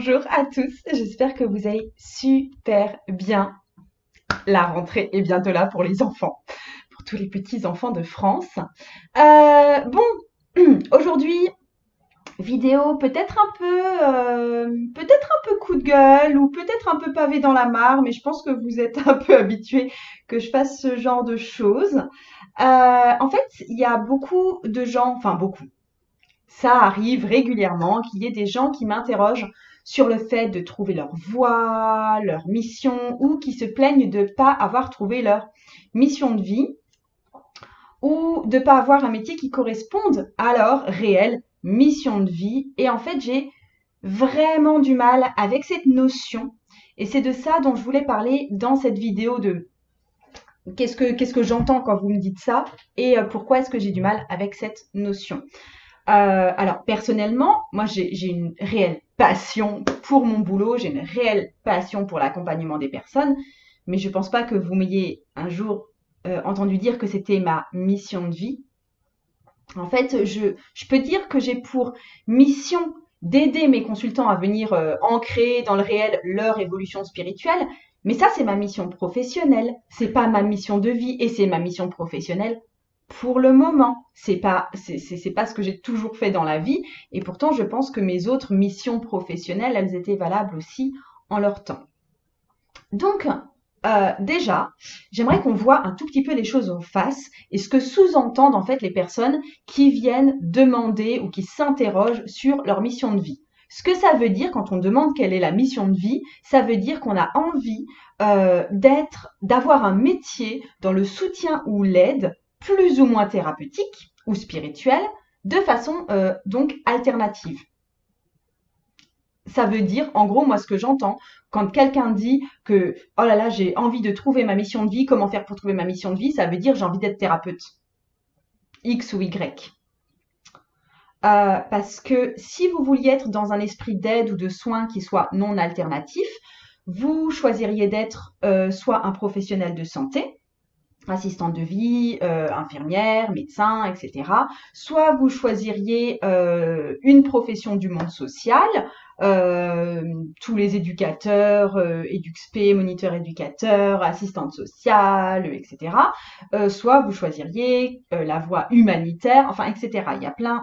Bonjour à tous, j'espère que vous allez super bien. La rentrée est bientôt là pour les enfants, pour tous les petits enfants de France. Aujourd'hui, vidéo peut-être un peu coup de gueule ou peut-être un peu pavé dans la mare, mais je pense que vous êtes un peu habitués que je fasse ce genre de choses. En fait, il y a beaucoup de gens, enfin beaucoup, ça arrive régulièrement qu'il y ait des gens qui m'interrogent sur le fait de trouver leur voie, leur mission, ou qui se plaignent de ne pas avoir trouvé leur mission de vie, ou de ne pas avoir un métier qui corresponde à leur réelle mission de vie. Et en fait, j'ai vraiment du mal avec cette notion. Et c'est de ça dont je voulais parler dans cette vidéo de qu'est-ce que j'entends quand vous me dites ça et pourquoi est-ce que j'ai du mal avec cette notion. Alors personnellement, moi j'ai une réelle passion pour mon boulot, j'ai une réelle passion pour l'accompagnement des personnes, mais je pense pas que vous m'ayez un jour entendu dire que c'était ma mission de vie. En fait, je peux dire que j'ai pour mission d'aider mes consultants à venir ancrer dans le réel leur évolution spirituelle, mais ça c'est ma mission professionnelle, c'est pas ma mission de vie et c'est ma mission professionnelle pour le moment. C'est pas ce que j'ai toujours fait dans la vie et pourtant je pense que mes autres missions professionnelles, elles étaient valables aussi en leur temps. Donc, déjà, j'aimerais qu'on voit un tout petit peu les choses en face et ce que sous-entendent en fait les personnes qui viennent demander ou qui s'interrogent sur leur mission de vie. Ce que ça veut dire quand on demande quelle est la mission de vie, ça veut dire qu'on a envie d'avoir un métier dans le soutien ou l'aide plus ou moins thérapeutique ou spirituelle de façon donc alternative. Ça veut dire, en gros, moi, ce que j'entends, quand quelqu'un dit que, oh là là, j'ai envie de trouver ma mission de vie, comment faire pour trouver ma mission de vie, ça veut dire j'ai envie d'être thérapeute. X ou Y. Parce que si vous vouliez être dans un esprit d'aide ou de soins qui soit non alternatif, vous choisiriez d'être soit un professionnel de santé, assistante de vie, infirmière, médecin, etc. Soit vous choisiriez une profession du monde social, tous les éducateurs, EduxP, moniteurs éducateurs, assistantes sociales, etc. Soit vous choisiriez la voie humanitaire, enfin, etc. Il y a plein.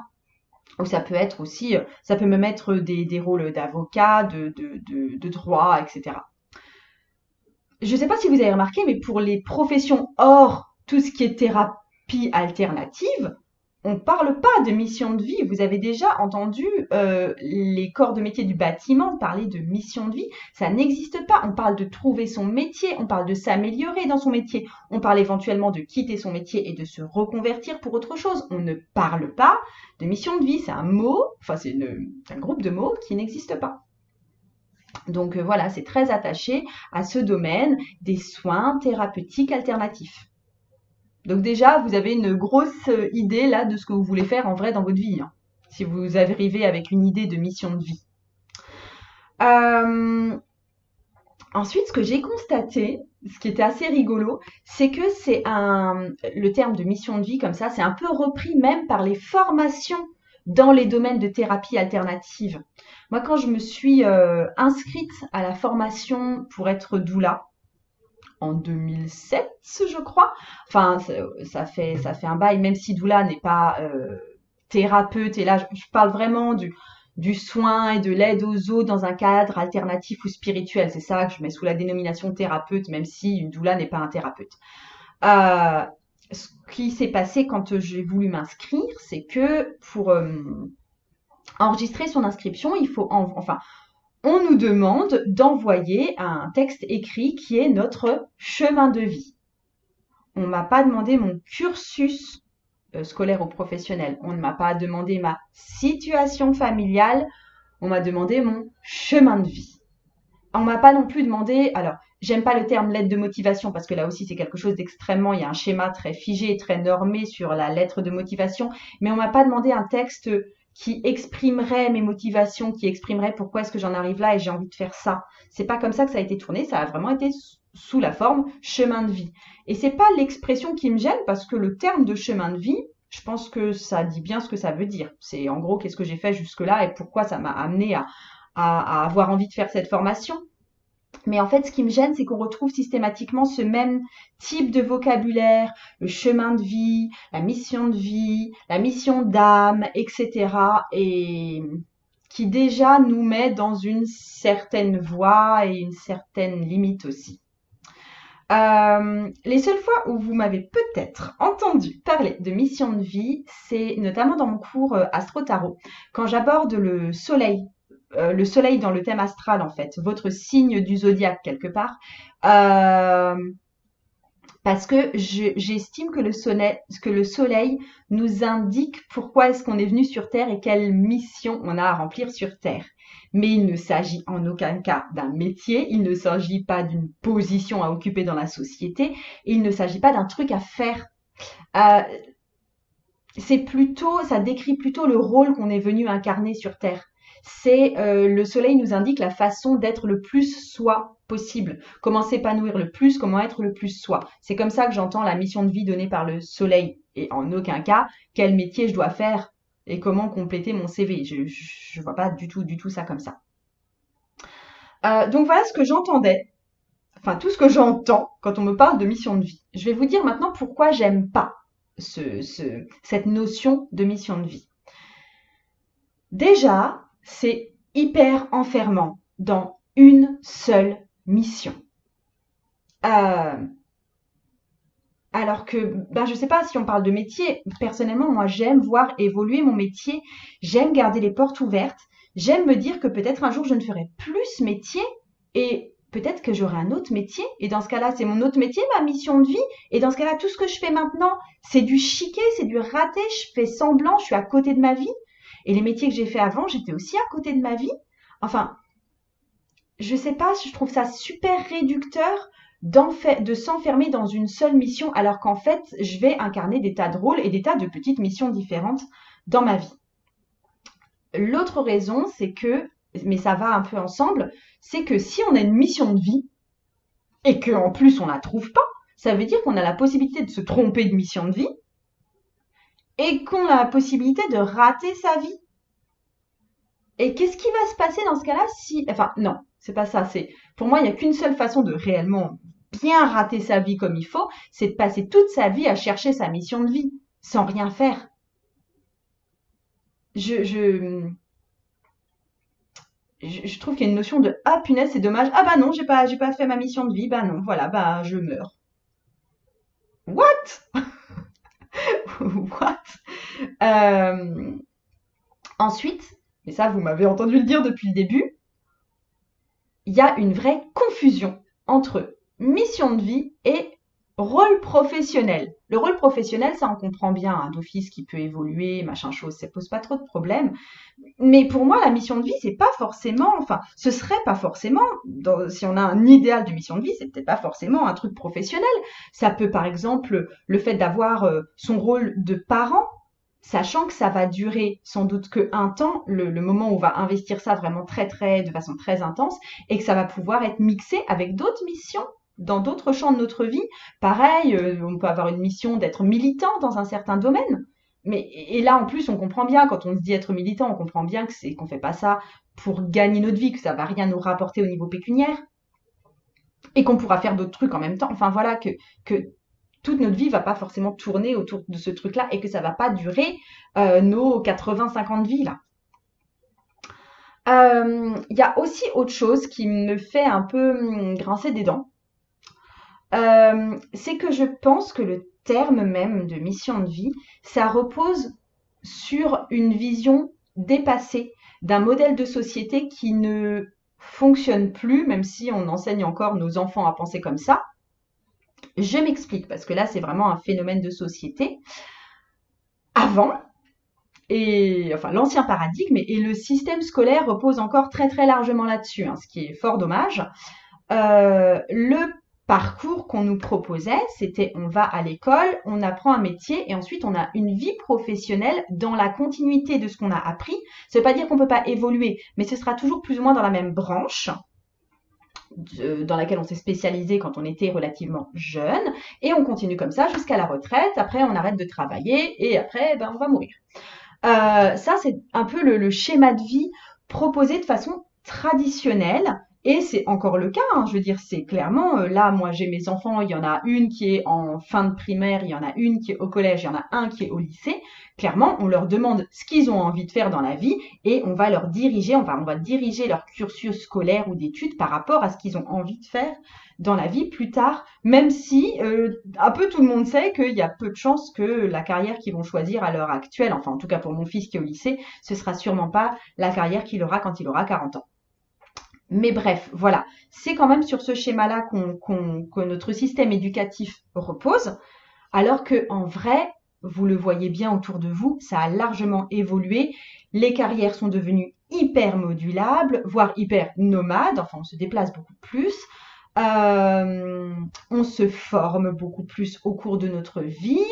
Ou ça peut être aussi, ça peut même être des rôles d'avocat, de droit, etc. Je ne sais pas si vous avez remarqué, mais pour les professions hors tout ce qui est thérapie alternative, on ne parle pas de mission de vie. Vous avez déjà entendu les corps de métier du bâtiment parler de mission de vie. Ça n'existe pas. On parle de trouver son métier, on parle de s'améliorer dans son métier, on parle éventuellement de quitter son métier et de se reconvertir pour autre chose. On ne parle pas de mission de vie. C'est un mot, enfin c'est un groupe de mots qui n'existe pas. Donc voilà, c'est très attaché à ce domaine des soins thérapeutiques alternatifs. Donc déjà, vous avez une grosse idée là de ce que vous voulez faire en vrai dans votre vie, hein, si vous arrivez avec une idée de mission de vie. Ensuite, ce que j'ai constaté, ce qui était assez rigolo, c'est que le terme de mission de vie comme ça, c'est un peu repris même par les formations dans les domaines de thérapie alternative. Moi, quand je me suis inscrite à la formation pour être doula en 2007, je crois. Enfin, ça fait un bail, même si doula n'est pas thérapeute. Et là, je parle vraiment du soin et de l'aide aux autres dans un cadre alternatif ou spirituel. C'est ça que je mets sous la dénomination thérapeute, même si une doula n'est pas un thérapeute. Ce qui s'est passé quand j'ai voulu m'inscrire, c'est que pour enregistrer son inscription, il faut on nous demande d'envoyer un texte écrit qui est notre chemin de vie. On ne m'a pas demandé mon cursus scolaire ou professionnel. On ne m'a pas demandé ma situation familiale. On m'a demandé mon chemin de vie. On m'a pas non plus demandé, alors j'aime pas le terme lettre de motivation parce que là aussi c'est quelque chose d'extrêmement, il y a un schéma très figé et très normé sur la lettre de motivation, mais on m'a pas demandé un texte qui exprimerait mes motivations, qui exprimerait pourquoi est-ce que j'en arrive là et j'ai envie de faire ça. C'est pas comme ça que ça a été tourné, ça a vraiment été sous la forme chemin de vie. Et c'est pas l'expression qui me gêne parce que le terme de chemin de vie, je pense que ça dit bien ce que ça veut dire. C'est en gros qu'est-ce que j'ai fait jusque-là et pourquoi ça m'a amené à avoir envie de faire cette formation. Mais en fait, ce qui me gêne, c'est qu'on retrouve systématiquement ce même type de vocabulaire, le chemin de vie, la mission d'âme, etc. Et qui déjà nous met dans une certaine voie et une certaine limite aussi. Les seules fois où vous m'avez peut-être entendu parler de mission de vie, c'est notamment dans mon cours Astro Tarot, quand j'aborde le soleil dans le thème astral en fait, votre signe du zodiaque quelque part, euh, parce que j'estime que le soleil nous indique pourquoi est-ce qu'on est venu sur Terre et quelle mission on a à remplir sur Terre. Mais il ne s'agit en aucun cas d'un métier, il ne s'agit pas d'une position à occuper dans la société, il ne s'agit pas d'un truc à faire. Euh, ça décrit plutôt le rôle qu'on est venu incarner sur Terre. Le soleil nous indique la façon d'être le plus soi possible, comment s'épanouir le plus, comment être le plus soi. C'est comme ça que j'entends la mission de vie donnée par le soleil et en aucun cas quel métier je dois faire et comment compléter mon CV. Je vois pas du tout ça comme ça. Donc voilà ce que j'entendais, enfin tout ce que j'entends quand on me parle de mission de vie. Je vais vous dire maintenant pourquoi j'aime pas cette notion de mission de vie. Déjà, c'est hyper enfermant dans une seule mission. Euh, alors que, je sais pas si on parle de métier. Personnellement, moi, j'aime voir évoluer mon métier. J'aime garder les portes ouvertes. J'aime me dire que peut-être un jour, je ne ferai plus ce métier et peut-être que j'aurai un autre métier. Et dans ce cas-là, c'est mon autre métier, ma mission de vie. Et dans ce cas-là, tout ce que je fais maintenant, c'est du chiqué, c'est du raté. Je fais semblant, je suis à côté de ma vie. Et les métiers que j'ai fait avant, j'étais aussi à côté de ma vie. Enfin, je sais pas, je trouve ça super réducteur de s'enfermer dans une seule mission alors qu'en fait, je vais incarner des tas de rôles et des tas de petites missions différentes dans ma vie. L'autre raison, mais ça va un peu ensemble, c'est que si on a une mission de vie et qu'en plus on la trouve pas, ça veut dire qu'on a la possibilité de se tromper de mission de vie et qu'on a la possibilité de rater sa vie. Et qu'est-ce qui va se passer dans ce cas-là si... Enfin, non, c'est pas ça. Pour moi, il n'y a qu'une seule façon de réellement bien rater sa vie comme il faut, c'est de passer toute sa vie à chercher sa mission de vie, sans rien faire. Je trouve qu'il y a une notion de ah punaise, c'est dommage. Ah bah non, j'ai pas fait ma mission de vie. Bah non, voilà, bah je meurs. What? What? Euh, Ensuite, et ça vous m'avez entendu le dire depuis le début, il y a une vraie confusion entre mission de vie et rôle professionnel. Le rôle professionnel, ça on comprend bien, un d'office qui peut évoluer, machin chose, ça pose pas trop de problèmes. Mais pour moi, la mission de vie, c'est pas forcément, enfin, ce serait pas forcément, si on a un idéal de mission de vie, c'est peut-être pas forcément un truc professionnel. Ça peut par exemple le fait d'avoir son rôle de parent, sachant que ça va durer sans doute que un temps, le moment où on va investir ça vraiment de façon très intense, et que ça va pouvoir être mixé avec d'autres missions dans d'autres champs de notre vie. Pareil, on peut avoir une mission d'être militant dans un certain domaine. Et là, en plus, on comprend bien, quand on se dit être militant, on comprend bien qu'on fait pas ça pour gagner notre vie, que ça va rien nous rapporter au niveau pécuniaire, et qu'on pourra faire d'autres trucs en même temps. Enfin voilà, que toute notre vie va pas forcément tourner autour de ce truc-là et que ça va pas durer nos 80-50 vies là. Il y a aussi autre chose qui me fait un peu grincer des dents. C'est que je pense que le terme même de mission de vie, ça repose sur une vision dépassée d'un modèle de société qui ne fonctionne plus, même si on enseigne encore nos enfants à penser comme ça. Je m'explique, parce que là, c'est vraiment un phénomène de société. Avant, enfin l'ancien paradigme, et le système scolaire repose encore très très largement là-dessus, hein, ce qui est fort dommage. Le parcours qu'on nous proposait, c'était on va à l'école, on apprend un métier et ensuite on a une vie professionnelle dans la continuité de ce qu'on a appris. Ça ne veut pas dire qu'on ne peut pas évoluer, mais ce sera toujours plus ou moins dans la même branche dans laquelle on s'est spécialisé quand on était relativement jeune, et on continue comme ça jusqu'à la retraite. Après, on arrête de travailler et après, on va mourir. Ça, c'est un peu le schéma de vie proposé de façon traditionnelle. Et c'est encore le cas, hein, je veux dire, c'est clairement, là, moi j'ai mes enfants, il y en a une qui est en fin de primaire, il y en a une qui est au collège, il y en a un qui est au lycée. Clairement, on leur demande ce qu'ils ont envie de faire dans la vie et on va leur diriger, on va diriger leur cursus scolaire ou d'études par rapport à ce qu'ils ont envie de faire dans la vie plus tard, même si un peu tout le monde sait qu'il y a peu de chances que la carrière qu'ils vont choisir à l'heure actuelle, enfin en tout cas pour mon fils qui est au lycée, ce sera sûrement pas la carrière qu'il aura quand il aura 40 ans. Mais bref, voilà, c'est quand même sur ce schéma-là que notre système éducatif repose, alors que en vrai, vous le voyez bien autour de vous, ça a largement évolué. Les carrières sont devenues hyper modulables, voire hyper nomades, enfin on se déplace beaucoup plus. On se forme beaucoup plus au cours de notre vie,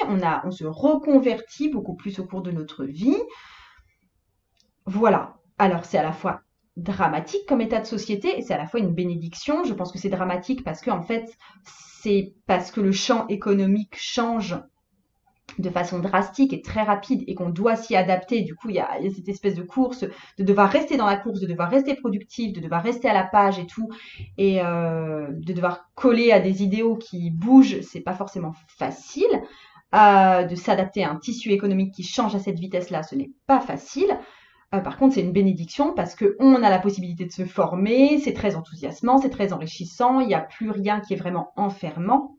on se reconvertit beaucoup plus au cours de notre vie. Voilà. Alors, c'est à la fois dramatique comme état de société et c'est à la fois une bénédiction. Je pense que c'est dramatique parce que, en fait, c'est parce que le champ économique change de façon drastique et très rapide et qu'on doit s'y adapter. Du coup, il y a cette espèce de course, de devoir rester dans la course, de devoir rester productif, de devoir rester à la page et tout, et de devoir coller à des idéaux qui bougent, c'est pas forcément facile. De s'adapter à un tissu économique qui change à cette vitesse-là, ce n'est pas facile. Par contre, c'est une bénédiction parce qu'on a la possibilité de se former, c'est très enthousiasmant, c'est très enrichissant, il n'y a plus rien qui est vraiment enfermant.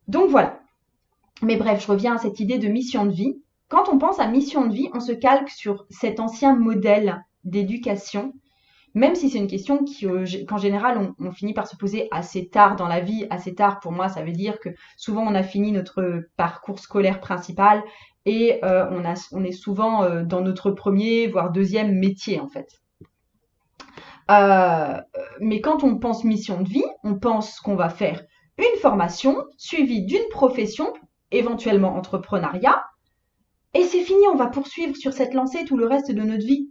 Donc voilà. Mais bref, je reviens à cette idée de mission de vie. Quand on pense à mission de vie, on se calque sur cet ancien modèle d'éducation, même si c'est une question qu'en général, on finit par se poser assez tard dans la vie. Assez tard, pour moi, ça veut dire que souvent, on a fini notre parcours scolaire principal et on est souvent dans notre premier, voire deuxième métier, en fait. Mais quand on pense mission de vie, on pense qu'on va faire une formation suivie d'une profession, éventuellement entrepreneuriat, et c'est fini, on va poursuivre sur cette lancée tout le reste de notre vie.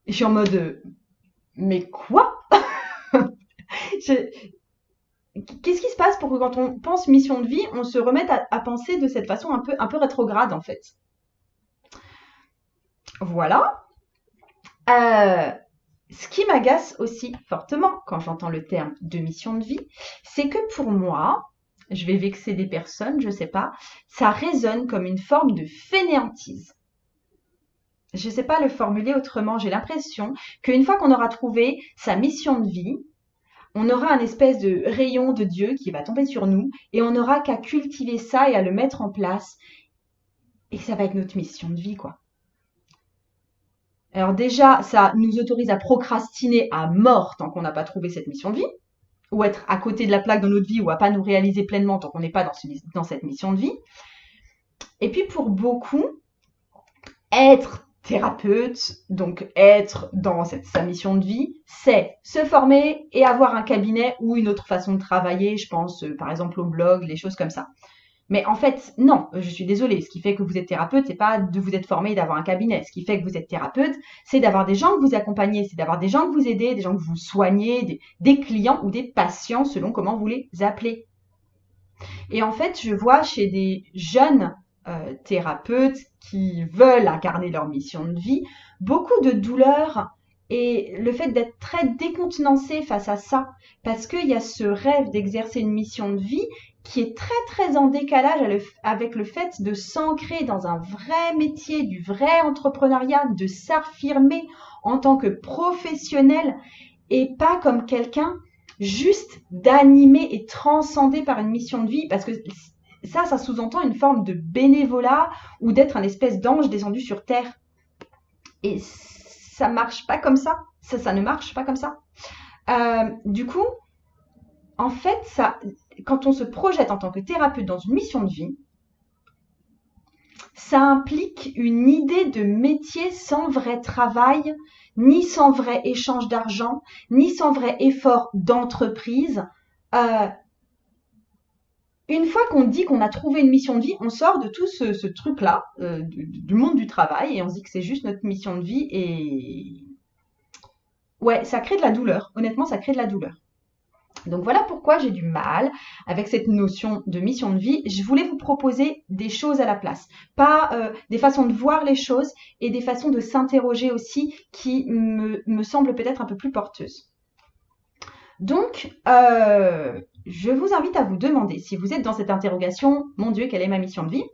Et je suis en mode, mais quoi? Qu'est-ce qui se passe pour que quand on pense mission de vie, on se remette à penser de cette façon un peu rétrograde en fait? Voilà. Euh, Ce qui m'agace aussi fortement quand j'entends le terme de mission de vie, c'est que pour moi, je vais vexer des personnes, je sais pas, ça résonne comme une forme de fainéantise. Je sais pas le formuler autrement, j'ai l'impression qu'une fois qu'on aura trouvé sa mission de vie, on aura un espèce de rayon de Dieu qui va tomber sur nous et on n'aura qu'à cultiver ça et à le mettre en place. Et ça va être notre mission de vie, quoi. Alors déjà, ça nous autorise à procrastiner à mort tant qu'on n'a pas trouvé cette mission de vie, ou être à côté de la plaque dans notre vie, ou à pas nous réaliser pleinement tant qu'on n'est pas dans cette mission de vie. Et puis pour beaucoup, être thérapeute, donc être dans sa mission de vie, c'est se former et avoir un cabinet ou une autre façon de travailler, je pense par exemple au blog, les choses comme ça. Mais en fait, non, je suis désolée. Ce qui fait que vous êtes thérapeute, c'est pas de vous être formé et d'avoir un cabinet. Ce qui fait que vous êtes thérapeute, c'est d'avoir des gens que vous accompagnez, c'est d'avoir des gens que vous aidez, des gens que vous soignez, des clients ou des patients selon comment vous les appelez. Et en fait, je vois chez des jeunes thérapeutes qui veulent incarner leur mission de vie beaucoup de douleur et le fait d'être très décontenancé face à ça, parce qu'il y a ce rêve d'exercer une mission de vie qui est très très en décalage avec le fait de s'ancrer dans un vrai métier, du vrai entrepreneuriat, de s'affirmer en tant que professionnel et pas comme quelqu'un juste d'animer et transcendé par une mission de vie, parce que ça sous-entend une forme de bénévolat ou d'être un espèce d'ange descendu sur terre. Et ça marche pas comme ça. Ça ne marche pas comme ça. Du coup, en fait, quand on se projette en tant que thérapeute dans une mission de vie, ça implique une idée de métier sans vrai travail, ni sans vrai échange d'argent, ni sans vrai effort d'entreprise. Euh, une fois qu'on dit qu'on a trouvé une mission de vie, on sort de tout ce truc-là, du monde du travail, et on se dit que c'est juste notre mission de vie. Et ouais, ça crée de la douleur. Honnêtement, ça crée de la douleur. Donc voilà pourquoi j'ai du mal avec cette notion de mission de vie. Je voulais vous proposer des choses à la place, pas des façons de voir les choses et des façons de s'interroger aussi qui me semblent peut-être un peu plus porteuses. Donc, je vous invite à vous demander, si vous êtes dans cette interrogation, mon Dieu, quelle est ma mission de vie?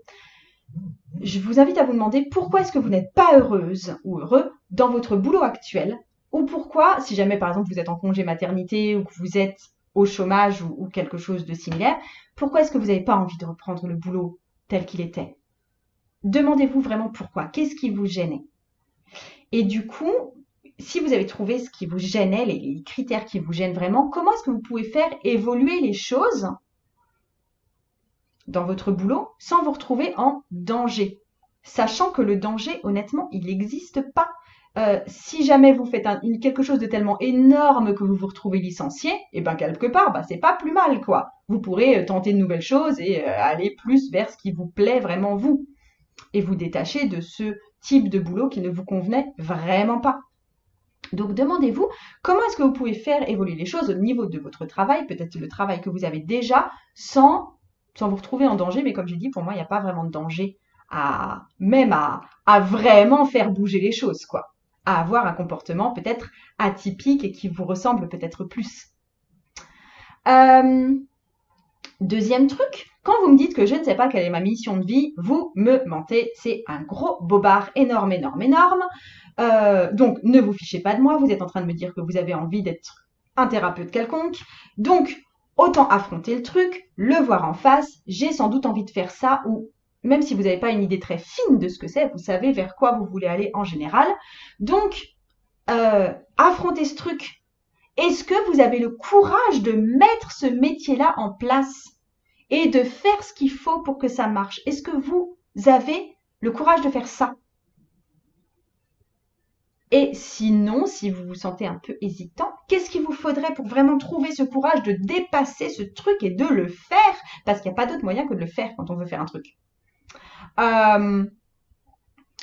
Je vous invite à vous demander pourquoi est-ce que vous n'êtes pas heureuse ou heureux dans votre boulot actuel, ou pourquoi, si jamais par exemple vous êtes en congé maternité ou que vous êtes au chômage ou quelque chose de similaire, pourquoi est-ce que vous n'avez pas envie de reprendre le boulot tel qu'il était? Demandez-vous vraiment pourquoi. Qu'est-ce qui vous gênait? Et du coup, si vous avez trouvé ce qui vous gênait, les critères qui vous gênent vraiment, comment est-ce que vous pouvez faire évoluer les choses dans votre boulot sans vous retrouver en danger? Sachant que le danger, honnêtement, il n'existe pas. Si jamais vous faites quelque chose de tellement énorme que vous vous retrouvez licencié, et ben quelque part, bah, c'est pas plus mal, quoi. Vous pourrez tenter de nouvelles choses et aller plus vers ce qui vous plaît vraiment vous. Et vous détacher de ce type de boulot qui ne vous convenait vraiment pas. Donc demandez-vous comment est-ce que vous pouvez faire évoluer les choses au niveau de votre travail, peut-être le travail que vous avez déjà, sans vous retrouver en danger. Mais comme j'ai dit, pour moi, il n'y a pas vraiment de danger à vraiment faire bouger les choses, quoi. À avoir un comportement peut-être atypique et qui vous ressemble peut-être plus. Deuxième truc, quand vous me dites que je ne sais pas quelle est ma mission de vie, vous me mentez, c'est un gros bobard énorme, énorme, énorme. Donc, ne vous fichez pas de moi, vous êtes en train de me dire que vous avez envie d'être un thérapeute quelconque. Donc, autant affronter le truc, le voir en face, j'ai sans doute envie de faire ça, ou même si vous n'avez pas une idée très fine de ce que c'est, vous savez vers quoi vous voulez aller en général. Donc, affrontez ce truc. Est-ce que vous avez le courage de mettre ce métier-là en place et de faire ce qu'il faut pour que ça marche? Est-ce que vous avez le courage de faire ça? Et sinon, si vous vous sentez un peu hésitant, qu'est-ce qu'il vous faudrait pour vraiment trouver ce courage de dépasser ce truc et de le faire? Parce qu'il n'y a pas d'autre moyen que de le faire quand on veut faire un truc.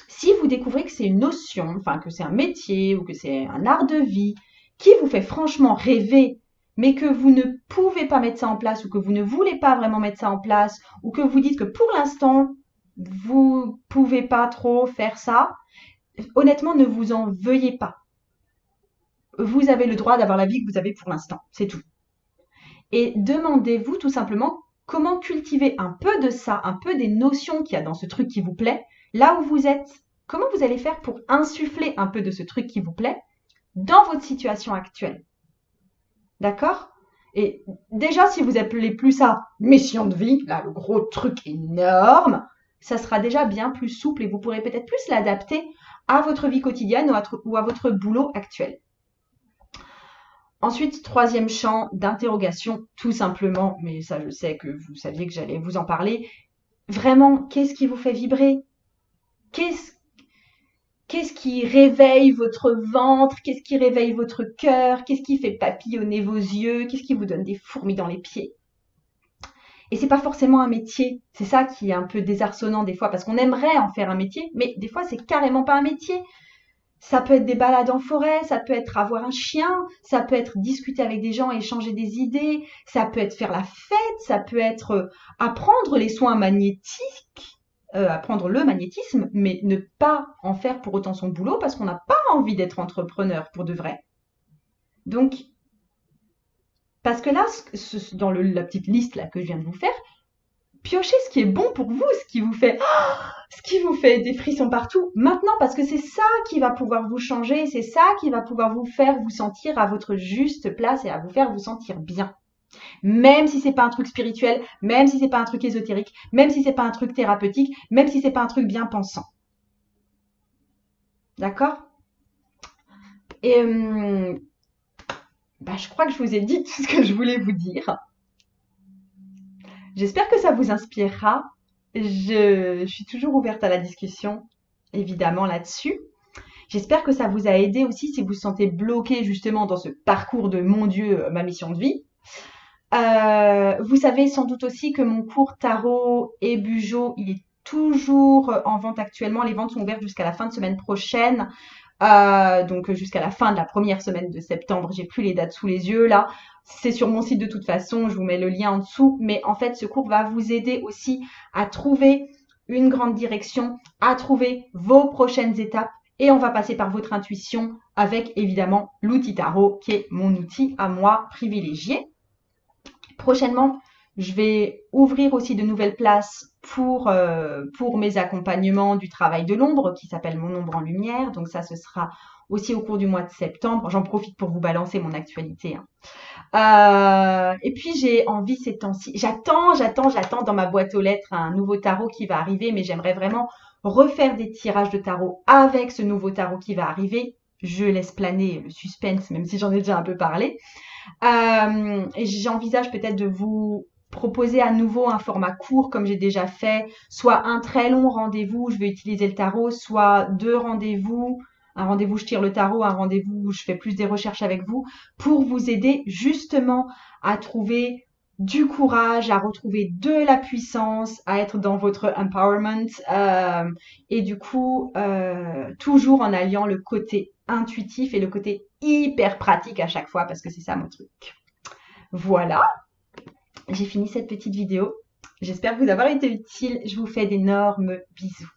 Si vous découvrez que c'est une notion, enfin que c'est un métier ou que c'est un art de vie qui vous fait franchement rêver, mais que vous ne pouvez pas mettre ça en place ou que vous ne voulez pas vraiment mettre ça en place ou que vous dites que pour l'instant, vous pouvez pas trop faire ça, honnêtement, ne vous en veuillez pas. Vous avez le droit d'avoir la vie que vous avez pour l'instant, c'est tout. Et demandez-vous tout simplement comment cultiver un peu de ça, un peu des notions qu'il y a dans ce truc qui vous plaît, là où vous êtes. Comment vous allez faire pour insuffler un peu de ce truc qui vous plaît dans votre situation actuelle? D'accord? Et déjà, si vous appelez plus ça mission de vie, là, le gros truc énorme, ça sera déjà bien plus souple et vous pourrez peut-être plus l'adapter à votre vie quotidienne ou à votre boulot actuel. Ensuite, troisième champ d'interrogation, tout simplement, mais ça je sais que vous saviez que j'allais vous en parler. Vraiment, qu'est-ce qui vous fait vibrer? Qu'est-ce qui réveille votre ventre? Qu'est-ce qui réveille votre cœur? Qu'est-ce qui fait papillonner vos yeux? Qu'est-ce qui vous donne des fourmis dans les pieds? Et c'est pas forcément un métier. C'est ça qui est un peu désarçonnant des fois, parce qu'on aimerait en faire un métier, mais des fois c'est carrément pas un métier. Ça peut être des balades en forêt, ça peut être avoir un chien, ça peut être discuter avec des gens, échanger des idées, ça peut être faire la fête, ça peut être apprendre les soins magnétiques, apprendre le magnétisme, mais ne pas en faire pour autant son boulot parce qu'on n'a pas envie d'être entrepreneur pour de vrai. Donc, parce que là, dans la petite liste là que je viens de vous faire, piochez ce qui est bon pour vous, ce qui vous fait des frissons partout maintenant, parce que c'est ça qui va pouvoir vous changer, c'est ça qui va pouvoir vous faire vous sentir à votre juste place et à vous faire vous sentir bien. Même si c'est pas un truc spirituel, même si c'est pas un truc ésotérique, même si c'est pas un truc thérapeutique, même si c'est pas un truc bien pensant. D'accord? Et je crois que je vous ai dit tout ce que je voulais vous dire. J'espère que ça vous inspirera. Je suis toujours ouverte à la discussion, évidemment, là-dessus. J'espère que ça vous a aidé aussi si vous vous sentez bloqué justement dans ce parcours de mon Dieu, ma mission de vie. Vous savez sans doute aussi que mon cours Tarot et Bugeaut, il est toujours en vente actuellement. Les ventes sont ouvertes jusqu'à la fin de semaine prochaine. Donc jusqu'à la fin de la première semaine de septembre. J'ai plus les dates sous les yeux là. C'est sur mon site de toute façon, je vous mets le lien en dessous. Mais en fait, ce cours va vous aider aussi à trouver une grande direction, à trouver vos prochaines étapes. Et on va passer par votre intuition avec évidemment l'outil tarot qui est mon outil à moi privilégié. Prochainement, je vais ouvrir aussi de nouvelles places pour mes accompagnements du travail de l'ombre qui s'appelle Mon ombre en lumière. Donc ça, ce sera aussi au cours du mois de septembre. J'en profite pour vous balancer mon actualité, hein. Et puis j'ai envie ces temps-ci, j'attends dans ma boîte aux lettres un nouveau tarot qui va arriver, mais j'aimerais vraiment refaire des tirages de tarot avec ce nouveau tarot qui va arriver. Je laisse planer le suspense, même si j'en ai déjà un peu parlé. Et j'envisage peut-être de vous proposer à nouveau un format court comme j'ai déjà fait, soit un très long rendez-vous où je vais utiliser le tarot, soit deux rendez-vous, un rendez-vous où je tire le tarot, un rendez-vous où je fais plus des recherches avec vous, pour vous aider justement à trouver du courage, à retrouver de la puissance, à être dans votre empowerment, et du coup, toujours en alliant le côté intuitif et le côté hyper pratique à chaque fois parce que c'est ça mon truc. Voilà, j'ai fini cette petite vidéo. J'espère vous avoir été utile. Je vous fais d'énormes bisous.